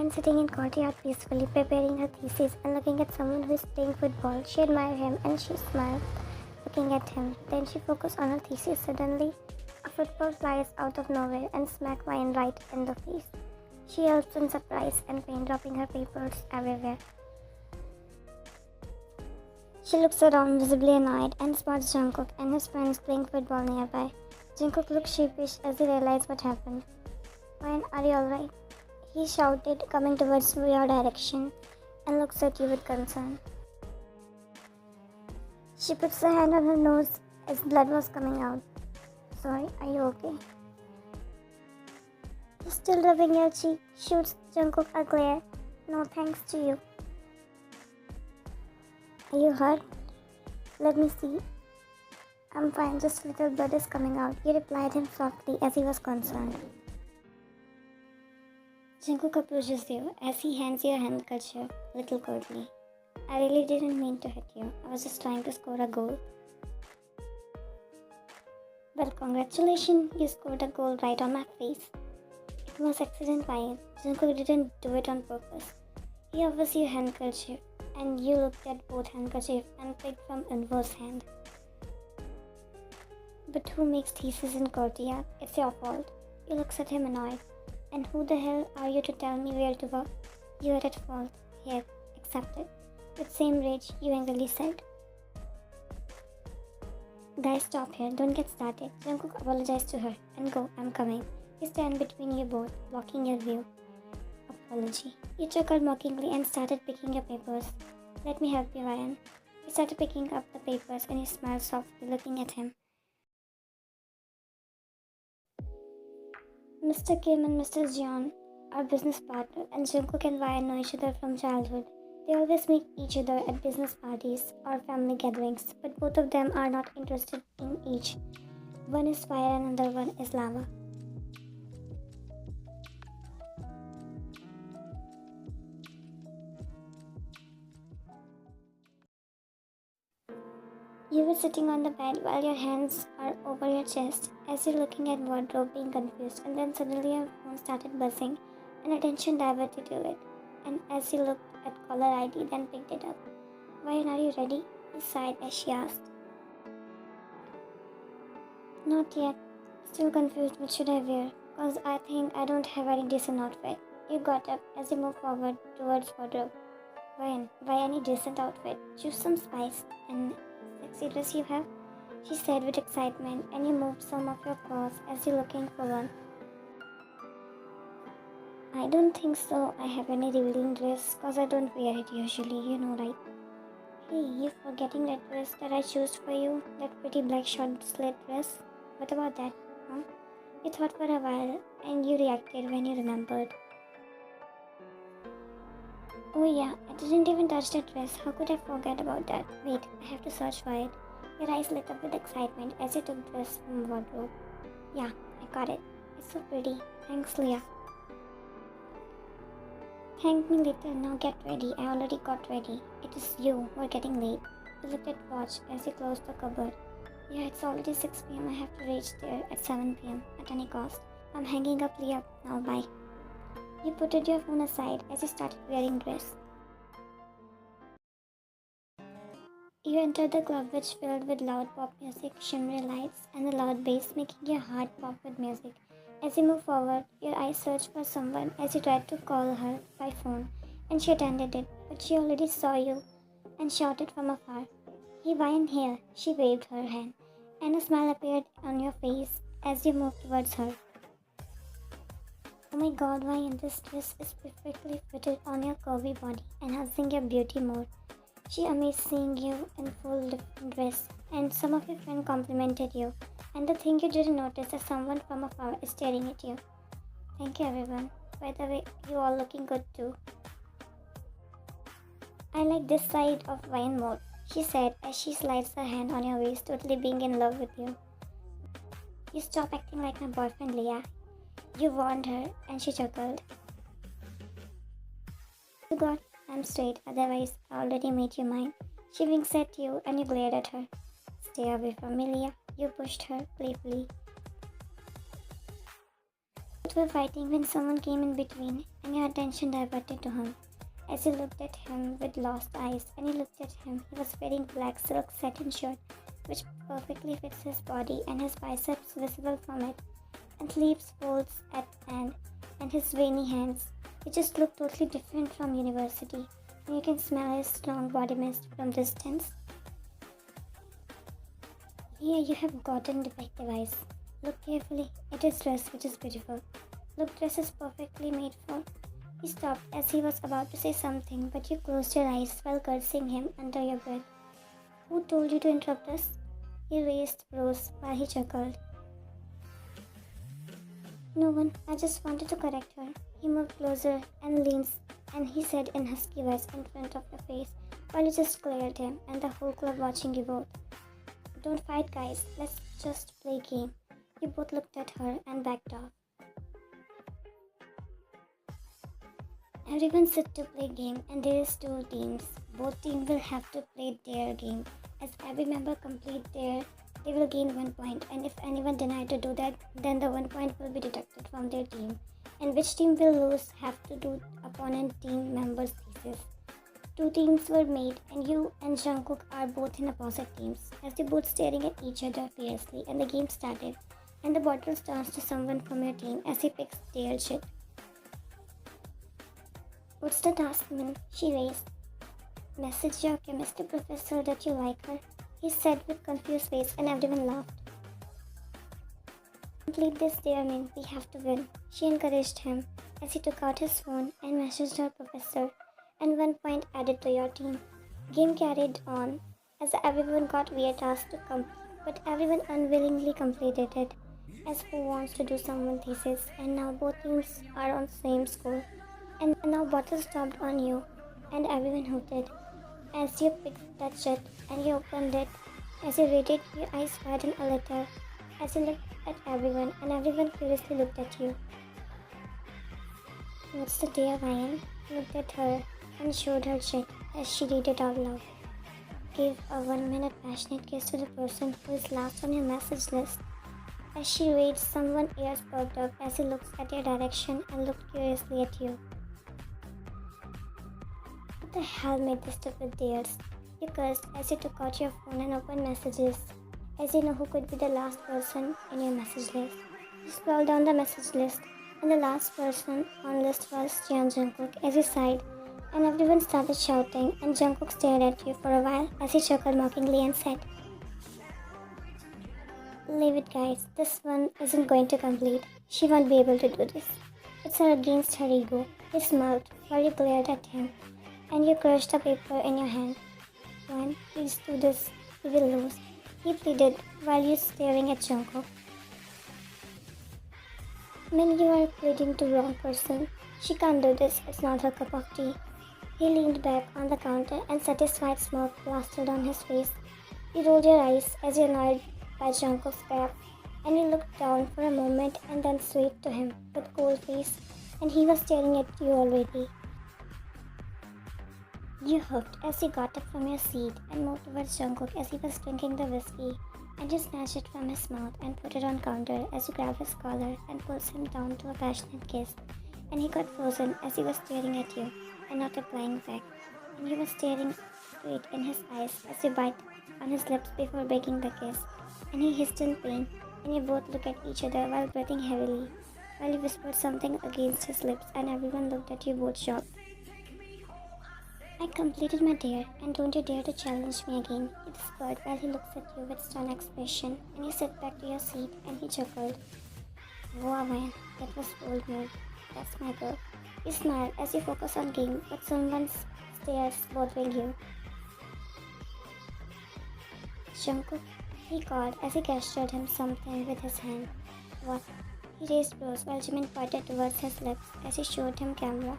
and sitting in courtyard peacefully preparing her thesis and looking at someone who is playing football. She admired him and she smiled, looking at him. Then she focused on her thesis. Suddenly, a football flies out of nowhere and smacked Ryan right in the face. She yelps in surprise and pain, dropping her papers everywhere. She looks around, visibly annoyed, and spots Jungkook and his friends playing football nearby. Jungkook looks sheepish as he realizes what happened. Ryan, are you alright? He shouted, coming towards your direction, and looks at you with concern. She puts her hand on her nose as blood was coming out. Sorry, are you okay? He's still rubbing your cheek, shoots Jungkook a glare. No thanks to you. Are you hurt? Let me see. I'm fine, just a little blood is coming out. You replied him softly as he was concerned. Jungkook approaches you as he hands you a handkerchief, little coldly. I really didn't mean to hit you. I was just trying to score a goal. Well, congratulations, you scored a goal right on my face. It was accident, Ryan. Jungkook didn't do it on purpose. He offers you a handkerchief, and you looked at both handkerchiefs and picked from Unvo's hand. But who makes thesis in courtyard? It's your fault. He looks at him annoyed. And who the hell are you to tell me where to go? You are at fault. Here, accept it. With same rage, you angrily said. Guys, stop here. Don't get started. Jungkook apologized to her. And go, I'm coming. He stand between you both, blocking your view. Apology. You chuckled mockingly and started picking your papers. Let me help you, Ryan. He started picking up the papers and he smiled softly, looking at him. Mr. Kim and Mr. Jeon are business partners, and Jungkook and Ryan know each other from childhood. They always meet each other at business parties or family gatherings, but both of them are not interested in each. One is fire and another one is lava. You were sitting on the bed while your hands are over your chest as you're looking at wardrobe being confused, and then suddenly your phone started buzzing and attention diverted to it. And as you looked at caller ID, then picked it up. Ryan, are you ready? He sighed as she asked. Not yet. Still confused what should I wear? Cause I think I don't have any decent outfit. You got up as you moved forward towards wardrobe. Ryan, why any decent outfit? Choose some spice and sexy dress you have, she said with excitement, and you moved some of your clothes as you're looking for one. I don't think so. I have any revealing dress cause I don't wear it usually, you know, right? Hey, you forgetting that dress that I chose for you? That pretty black short slit dress? What about that, huh? You thought for a while and you reacted when you remembered. Oh yeah, I didn't even touch that dress. How could I forget about that? Wait, I have to search for it. Your eyes lit up with excitement as you took the dress from the wardrobe. Yeah, I got it. It's so pretty. Thanks, Leah. Thank me later. Now get ready. I already got ready. It is you. We're getting late. You looked at watch as you closed the cupboard. Yeah, it's already 6 p.m. I have to reach there at 7 p.m. at any cost. I'm hanging up, Leah. Now bye. You put your phone aside as you started wearing dress. You entered the club, which filled with loud pop music, shimmery lights, and a loud bass making your heart pop with music. As you move forward, your eyes searched for someone as you tried to call her by phone, and she attended it, but she already saw you and shouted from afar. Hey, Ryan here. She waved her hand, and a smile appeared on your face as you moved towards her. Oh my god, Ryan, this dress is perfectly fitted on your curvy body, enhancing your beauty more. She amazed seeing you in full dress, and some of your friends complimented you. And the thing you didn't notice is someone from afar is staring at you. Thank you, everyone. By the way, you all looking good too. I like this side of Ryan more, she said as she slides her hand on your waist, totally being in love with you. You stop acting like my boyfriend, Leah. You warned her, and she chuckled. You got, I'm straight, otherwise I already made you mine. She winks at you, and you glared at her. Stay away from me, Leah. You pushed her playfully. Both were fighting when someone came in between and your attention diverted to him. As you looked at him with lost eyes and you looked at him, he was wearing black silk satin shirt which perfectly fits his body and his biceps visible from it, and sleeves folds at end, and his veiny hands. He just looked totally different from university, and you can smell his strong body mist from distance. Here you have gotten defective eyes. Look carefully at his dress, which is beautiful. Look, dress is perfectly made for. He stopped as he was about to say something, but you closed your eyes while cursing him under your breath. Who told you to interrupt us? He raised brows while he chuckled. No one, I just wanted to correct her. He moved closer and leans, and he said in husky voice in front of your face, while you just glared at him and the whole club watching you both. Don't fight, guys. Let's just play game. You both looked at her and backed off. Everyone sit to play game, and there is two teams. Both teams will have to play their game. As every member complete their, they will gain 1 point, and if anyone deny to do that, then the 1 point will be deducted from their team. And which team will lose have to do opponent team members' thesis. Two teams were made, and you and Jungkook are both in opposite teams, as they both staring at each other fiercely, and the game started, and the bottle turns to someone from your team as he picks their shit. What's the task, Min? She raised. Message your chemistry professor that you like her, he said with confused face, and everyone laughed. Complete this, dear Min, we have to win. She encouraged him as he took out his phone and messaged her professor, and 1 point added to your team. Game carried on as everyone got weird tasks to complete, but everyone unwillingly completed it, as who wants to do someone's thesis, and now both teams are on same score. And now bottle stopped on you, and everyone hooted. As you picked that shit and you opened it, as you read it, your eyes widened a little, as you looked at everyone, and everyone curiously looked at you. What's the dear Ryan? Looked at her and showed her shit as she read it out loud. Give a 1 minute passionate kiss to the person who is last on your message list. As she reads, someone's ears perked up as he looks at your direction and looked curiously at you. What the hell made this stupid dares? You cursed as you took out your phone and opened messages, as you know who could be the last person in your message list. You scrolled down the message list, and the last person on list was Jeon Jungkook as he sighed, and everyone started shouting, and Jungkook stared at you for a while as he chuckled mockingly and said, Leave it, guys, this one isn't going to complete. She won't be able to do this. It's her against her ego. He smiled while you glared at him, and you crushed the paper in your hand. One, please do this, we will lose, he pleaded while you staring at Jungkook. Min, you are pleading to wrong person. She can't do this, it's not her cup of tea. He leaned back on the counter and satisfied smirk plastered on his face. You rolled your eyes as you annoyed by Jungkook's grab, and you looked down for a moment and then swayed to him with cold face, and he was staring at you already. You huffed as you got up from your seat and moved towards Jungkook as he was drinking the whiskey, and you snatched it from his mouth and put it on counter as you grabbed his collar and pulled him down to a passionate kiss, and he got frozen as he was staring at you and not replying back, and you were staring straight in his eyes as you bite on his lips before breaking the kiss, and he hissed in pain, and you both looked at each other while breathing heavily, while you whispered something against his lips, and everyone looked at you both shocked. I completed my dare, and don't you dare to challenge me again, he whispered while he looks at you with stern expression, and you sat back to your seat, and he chuckled. Wow man, that was bold move. That's my girl. You smiled as you focus on game, but someone stares bothering you. Jungkook, he called as he gestured him something with his hand. What? He raised brows while Jimin pointed towards his lips as he showed him camera,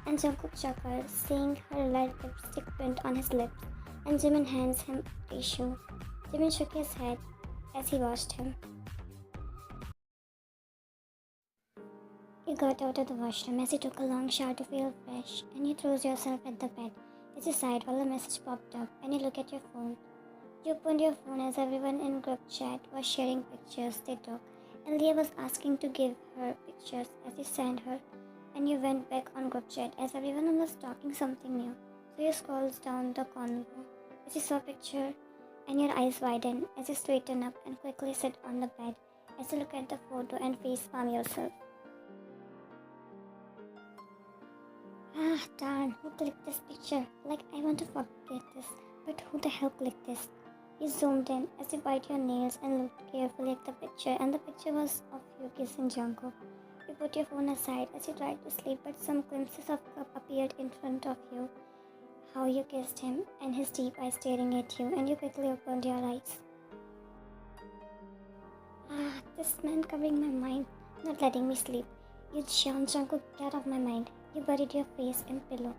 and Jungkook chuckled, seeing her red lipstick print on his lips, and Jimin hands him a tissue. Jimin shook his head as he watched him. You got out of the washroom as you took a long shower to feel fresh, and you threw yourself at the bed as you sighed while a message popped up, and you look at your phone. You opened your phone as everyone in group chat was sharing pictures they took, and Leah was asking to give her pictures as you sent her, and you went back on group chat as everyone was talking something new. So you scrolled down the convo as you saw a picture, and your eyes widened as you straighten up and quickly sit on the bed as you look at the photo and face palm yourself. Ah, darn, who clicked this picture? Like, I want to forget this, but who the hell clicked this? You zoomed in as you bite your nails and looked carefully at the picture, and the picture was of you kissing Jungkook. You put your phone aside as you tried to sleep, but some glimpses of Cup appeared in front of you. How you kissed him, and his deep eyes staring at you, and you quickly opened your eyes. Ah, this man covering my mind, not letting me sleep. You Jeon Jungkook, get off my mind. You buried your face in pillow.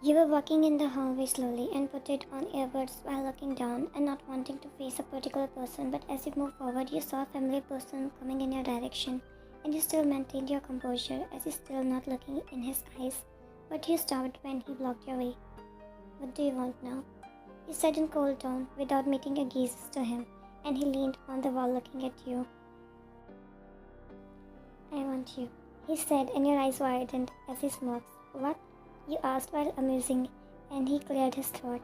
You were walking in the hallway slowly and put it on earbuds while looking down and not wanting to face a particular person, but as you moved forward, you saw a familiar person coming in your direction, and you still maintained your composure as you still not looking in his eyes, but you stopped when he blocked your way. What do you want now? You said in cold tone without meeting your gaze to him, and he leaned on the wall looking at you. I want you, he said, and your eyes widened as he smoked. What? You asked while amusing, and he cleared his throat.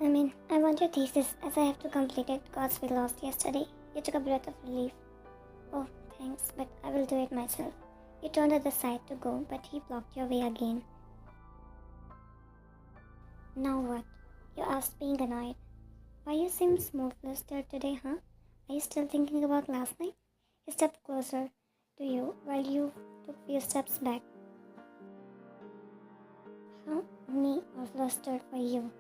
I want your thesis as I have to complete it because we lost yesterday. You took a breath of relief. Oh, thanks, but I will do it myself. You turned to the side to go, but he blocked your way again. Now what? You asked, being annoyed. Why you seem smoothless till today, huh? Are you still thinking about last night? He stepped closer to you while you took few steps back. How me also stood for you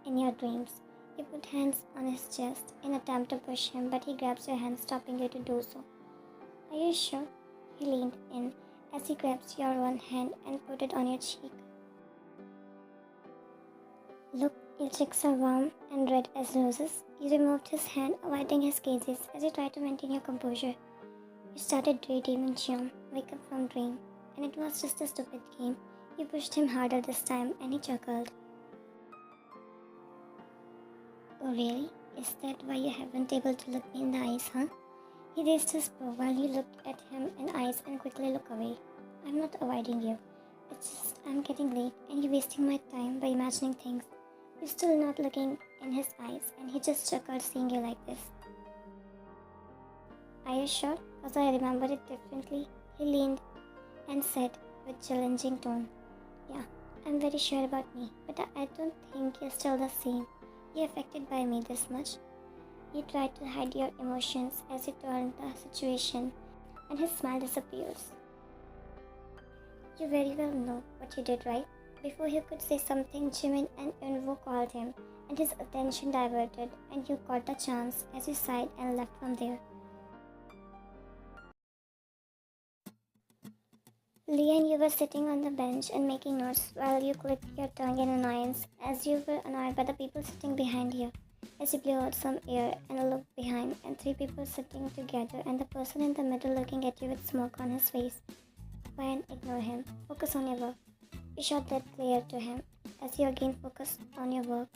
in your dreams. You put hands on his chest in attempt to push him, but he grabs your hand, stopping you to do so. Are you sure? He leaned in as he grabs your one hand and put it on your cheek. Look, your cheeks are warm and red as roses. You removed his hand, avoiding his gazes as you tried to maintain your composure. You started daydreaming Jeon, wake up from dream, and it was just a stupid game. You pushed him harder this time, and he chuckled. Oh really? Is that why you haven't able to look me in the eyes, huh? He raised his paw while you looked at him in eyes and quickly looked away. I'm not avoiding you. It's just I'm getting late and you're wasting my time by imagining things. You're still not looking in his eyes, and he just chuckled seeing you like this. Are you sure? Because I remember it differently. He leaned and said with challenging tone. Yeah, I'm very sure about me, but I don't think you're still the same. You're affected by me this much. You tried to hide your emotions as you turned the situation, and his smile disappears. You very well know what you did, right? Before he could say something, Jimin and Eunwoo called him, and his attention diverted, and you caught the chance as you sighed and left from there. Lee and you were sitting on the bench and making notes while you clicked your tongue in annoyance as you were annoyed by the people sitting behind you. As you blew out some air and looked behind, and three people sitting together and the person in the middle looking at you with smoke on his face. Fine, ignore him. Focus on your work. You shot that clear to him as you again focused on your work.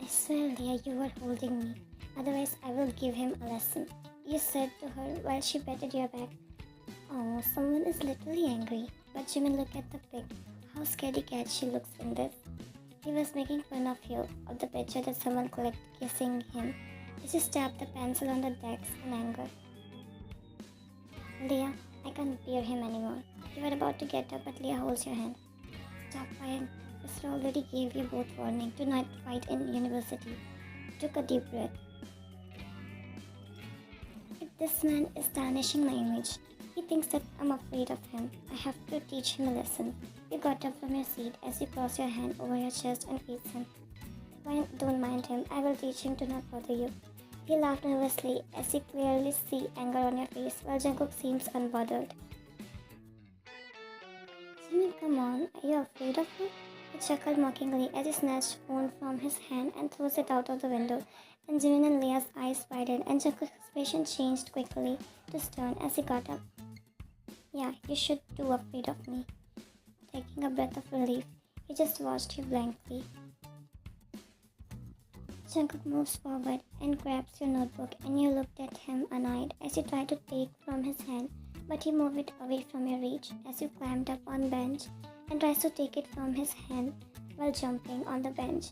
I swear, Leah, you were holding me. Otherwise, I will give him a lesson. You said to her while she patted your back. Oh, someone is literally angry. But Jimin, look at the pic. How scaredy cat she looks in this. He was making fun of you, of the picture that someone clicked kissing him. As you stabbed the pencil on the desk in anger. Leah, I can't bear him anymore. You were about to get up, but Leah holds your hand. Stop, Ryan. Professor already gave you both warning to not fight in university. Took a deep breath. This man is tarnishing my image. He thinks that I'm afraid of him. I have to teach him a lesson. You got up from your seat as you crossed your hand over your chest and faced him. Why, don't mind him. I will teach him to not bother you. He laughed nervously as you clearly see anger on your face while Jungkook seems unbothered. Jimin, come on. Are you afraid of him? He chuckled mockingly as he snatched phone from his hand and throws it out of the window. And Jimin and Leah's eyes widened and Jungkook's expression changed quickly to stern as he got up. Yeah, you should too afraid of me. Taking a breath of relief, he just watched you blankly. Jungkook moves forward and grabs your notebook, and you looked at him annoyed as you tried to take from his hand, but he moved it away from your reach as you climbed up on bench and tries to take it from his hand while jumping on the bench,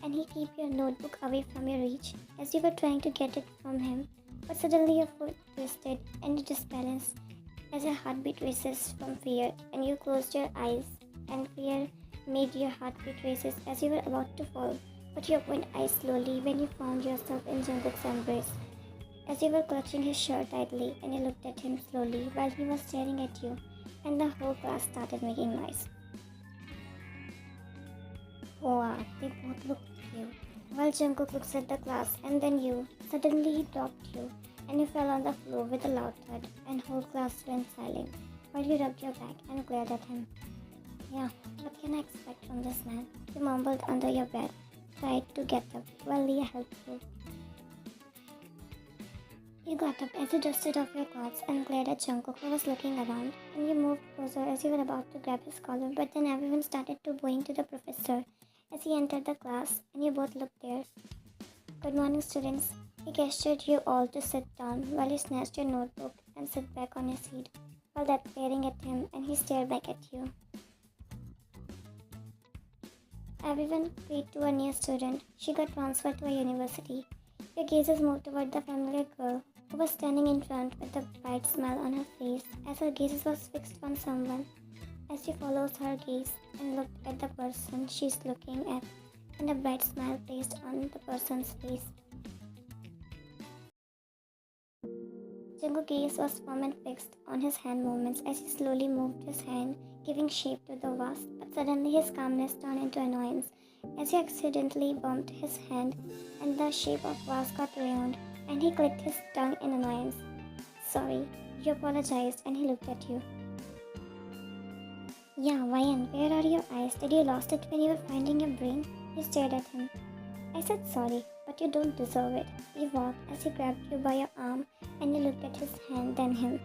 and he keep your notebook away from your reach as you were trying to get it from him, but suddenly your foot twisted and you disbalanced as your heartbeat races from fear, and you closed your eyes and fear made your heartbeat races as you were about to fall. But you opened eyes slowly when you found yourself in Jungkook's embrace. As you were clutching his shirt tightly and you looked at him slowly while he was staring at you, and the whole class started making noise. Wow, they both looked at you. While Jungkook looks at the class and then you, suddenly he dropped you and you fell on the floor with a loud thud and whole class went silent while you rubbed your back and glared at him. Yeah, what can I expect from this man? You mumbled under your breath, tried to get up while Leah helped you. You got up as you dusted off your clothes and glared at Jungkook who was looking around, and you moved closer as you were about to grab his collar, but then everyone started to bowing to the professor as he entered the class, and you both looked there. Good morning, students. He gestured you all to sit down while you snatched your notebook and sit back on your seat, while that staring at him and he stared back at you. Everyone prayed to a new student. She got transferred to a university. Your gazes moved toward the familiar girl who was standing in front with a bright smile on her face as her gaze was fixed on someone. As you followed her gaze and looked at the person she's looking at, and a bright smile placed on the person's face. Jungkook's gaze was firm and fixed on his hand movements as he slowly moved his hand, giving shape to the vase, but suddenly his calmness turned into annoyance as he accidentally bumped his hand and the shape of vase got ruined, and he clicked his tongue in annoyance. Sorry, you apologized and he looked at you. Yeah, Ryan, where are your eyes? Did you lost it when you were finding your brain? You stared at him. I said sorry, but you don't deserve it. You walked as he grabbed you by your arm and you looked at his hand, then him.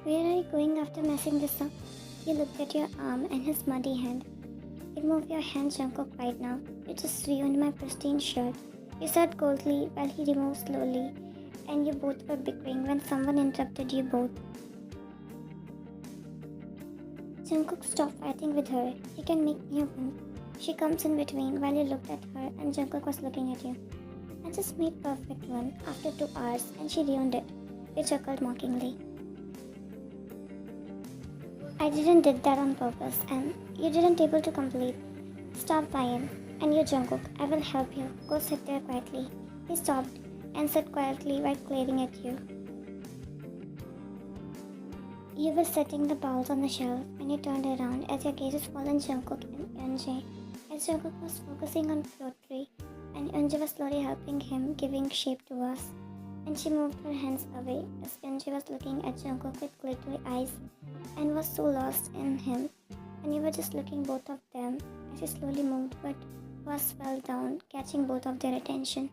Where are you going after messing this up? You looked at your arm and his muddy hand. Remove your hand, Jungkook, right now. You just ruined my pristine shirt. You said coldly while he removed slowly, and you both were bickering when someone interrupted you both. Jungkook, stop fighting with her. You can make me one. She comes in between while you looked at her and Jungkook was looking at you. I just made perfect one after 2 hours and she ruined it. You chuckled mockingly. I didn't did that on purpose and you didn't able to complete. Stop Ryan. And you Jungkook, I will help you. Go sit there quietly. He stopped and sat quietly while glaring at you. You were setting the bowls on the shelf and you turned around as your gaze fell on Jungkook and Yeonjae. As Jungkook was focusing on Pottery and Yeonjae was slowly helping him, giving shape to us. And she moved her hands away as Yeonjae was looking at Jungkook with glittery eyes and was so lost in him. And you were just looking both of them as he slowly moved, but was fell down, catching both of their attention.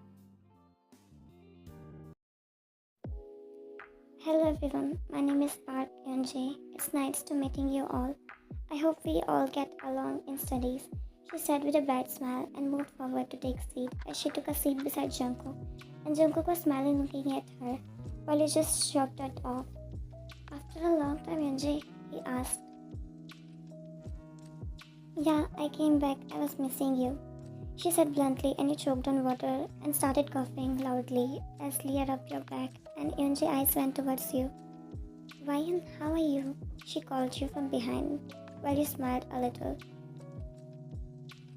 Hello everyone, my name is Park Yeonjae. It's nice to meeting you all. I hope we all get along in studies, she said with a bright smile and moved forward to take a seat as she took a seat beside Jungkook. And Jungkook was smiling looking at her while he just shrugged it off. After a long time, Yeonjae, he asked. Yeah, I came back. I was missing you, she said bluntly, and you choked on water and started coughing loudly as Leah rubbed your back and Yeonjae's eyes went towards you. Ryan, how are you? She called you from behind while you smiled a little.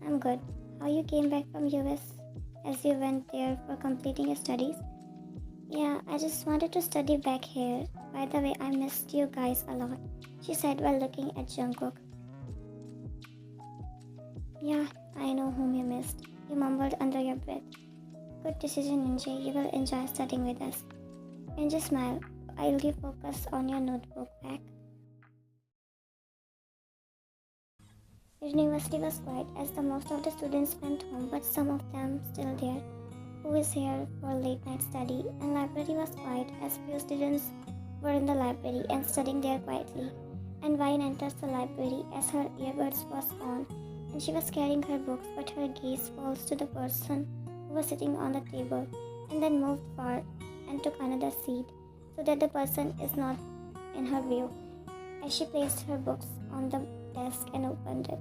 I'm good. How you came back from US as you went there for completing your studies? Yeah, I just wanted to study back here. By the way, I missed you guys a lot, she said while looking at Jungkook. Yeah, I know whom you missed, you mumbled under your breath. Good decision, Yeonjae. You will enjoy studying with us. Yeonjae smiled. I'll give focus on your notebook back. The university was quiet as the most of the students went home, but some of them still there, who is here for late night study, and library was quiet as few students were in the library and studying there quietly. And Vine enters the library as her earbuds was on and she was carrying her books, but her gaze falls to the person who was sitting on the table and then moved forward and took another seat so that the person is not in her view. As she placed her books on the desk and opened it.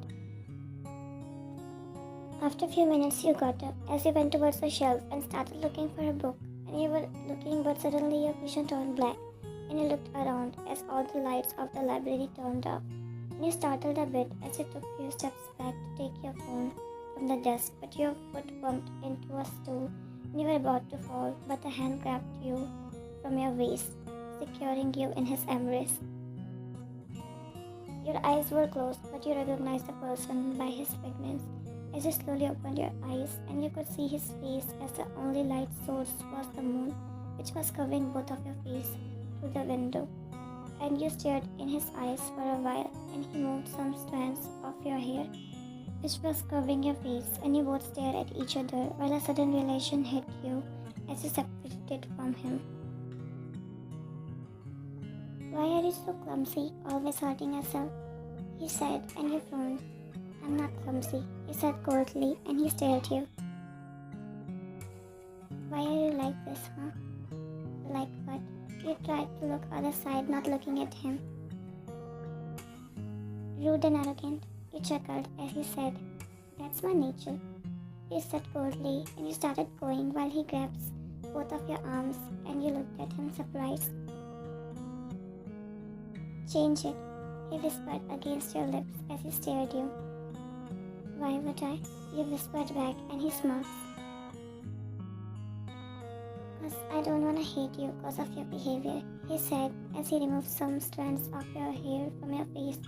After a few minutes, you got up as you went towards the shelf and started looking for a book. And you were looking, but suddenly your vision turned black, and you looked around as all the lights of the library turned off. And you startled a bit as you took a few steps back to take your phone from the desk, but your foot bumped into a stool, and you were about to fall, but a hand grabbed you from your waist, securing you in his embrace. Your eyes were closed, but you recognized the person by his fragrance. As you slowly opened your eyes, and you could see his face as the only light source was the moon, which was covering both of your face through the window. And you stared in his eyes for a while, and he moved some strands of your hair, which was covering your face, and you both stared at each other while a sudden realization hit you as you separated from him. "Why are you so clumsy, always hurting yourself?" he said, and you frowned. "I'm not clumsy," he said coldly, and he stared at you. "Why are you like this, huh?" "Like what?" You tried to look other side, not looking at him. "Rude and arrogant," you chuckled as he said. "That's my nature," he said coldly, and you started going while he grabs both of your arms, and you looked at him surprised. "Change it," he whispered against your lips as he stared at you. "Why would I?" you whispered back, and he smirked. "'Cause I don't want to hate you because of your behavior," he said as he removed some strands of your hair from your face,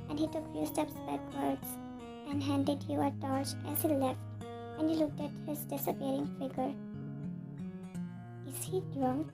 and he took a few steps backwards and handed you a torch as he left, and you looked at his disappearing figure. "Is he drunk?"